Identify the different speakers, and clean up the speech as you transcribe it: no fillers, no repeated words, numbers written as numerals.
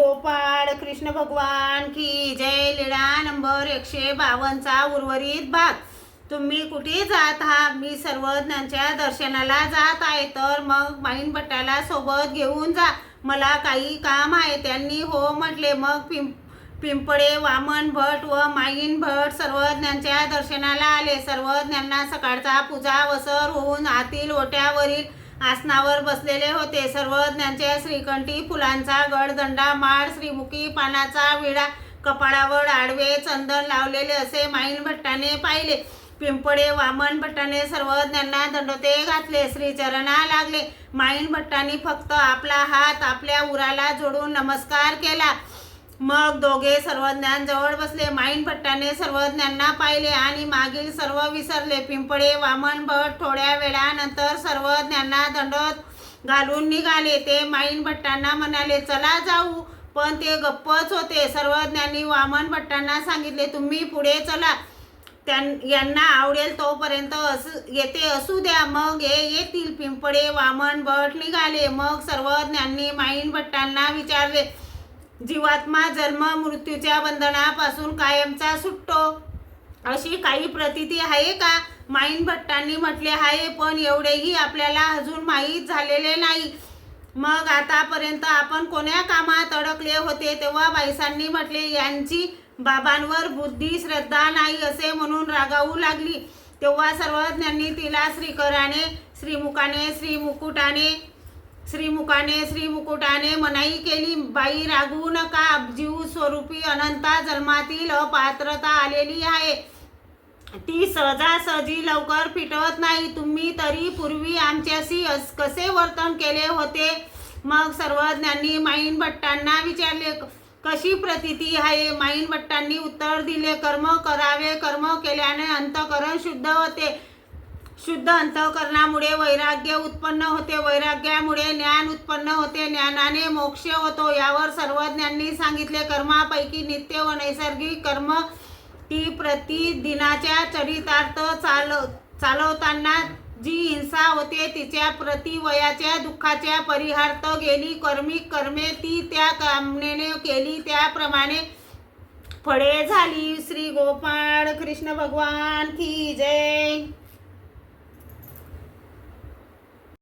Speaker 1: गोपाळ कृष्ण भगवान की जय। लीळा नंबर 152चा उर्वरित भाग। तुम्ही कुठे जात आहात? मी सर्वज्ञांच्या दर्शनाला जात आहे। तर मग माईन भट्टाला सोबत घेऊन जा, मला काही काम आहे। त्यांनी हो म्हटले। मग पिंपळे वामन भट व माईन भट सर्वज्ञांच्या दर्शनाला आले। सर्वज्ञांना सकाळचा पूजा वसर होऊन आतील ओट्यावरील आसनावर बसलेले होते। सर्वज्ञांच्या श्रीकंठी फुलांचा गडदंडा, माळ, श्रीमुखी पानाचा विडा, कपाळावर आडवे चंदन लावलेले असे माईन भट्टाने पाहिले। पिंपळे वामन भट्टाने सर्वज्ञांना दंडोते घातले, श्रीचरणा लागले। माईन भट्टांनी फक्त आपला हात आपल्या उराला जोडून नमस्कार केला। मग दोघे सर्वज्ञांजवळ बसले। माईन भट्टाने सर्वज्ञांना पाहिले आणि मागील सर्व विसरले। पिंपळे वामन भट थोड्या वेळानंतर सर्वज्ञांना दंडोत घालून निघाले। ते माईन भट्टांना म्हणाले, चला जाऊ, पण ते गप्पच होते। सर्वज्ञांनी वामन भट्टांना सांगितले, तुम्ही पुढे चला, यांना आवडेल तोपर्यंत येथे असू द्या, मग येतील। पिंपळे वामन भट निघाले। मग सर्वज्ञांनी माईन भट्टांना विचारले, जीवात्मा जन्म मृत्यूच्या बंधनापासून कायमचा सुटतो अशी काही प्रतीती आहे का? माईन भट्टांनी म्हटले आहे, पण एवढेही आपल्याला अजून माहीत झालेले नाही। मग आतापर्यंत आपण कोण्या कामात अडकले होते? तेव्हा बाईसांनी म्हटले, यांची बाबांवर बुद्धी श्रद्धा नाही असे म्हणून रागावू लागली। तेव्हा सर्वज्ञांनी तिला श्रीकराने, श्रीमुखाने मनाई केली, बाई रागवू नका, जीव स्वरूपी अनंता जन्मातील अपात्रता आलेली आहे, ती सहजासहजी लवकर फिटवत नाही। तुम्ही तरी पूर्वी आमच्याशी कसे वर्तन केले होते? मग सर्वज्ञांनी माईन भट्टांना विचारले, कशी प्रतीती आहे? माईन भट्टांनी उत्तर दिले, कर्म करावे, कर्म केल्याने अंतःकरण शुद्ध होते, शुद्ध अंतःकरणामुळे वैराग्य उत्पन्न होते, वैराग्यामुळे ज्ञान उत्पन्न होते, ज्ञानाने मोक्ष होतो। यावर सर्वज्ञांनी सांगितले, कर्मापैकी नित्य व नैसर्गिक कर्म ती प्रतिदिनाच्या चरितार्थ चालवताना जी हिंसा होते, तिच्या प्रति वयाच्या दुःखाच्या परिहार्थ गेली कर्मिक कर्मे ती त्या कामनेने केली त्याप्रमाणे फळे झाली। श्री गोपाळ कृष्ण भगवान की जय।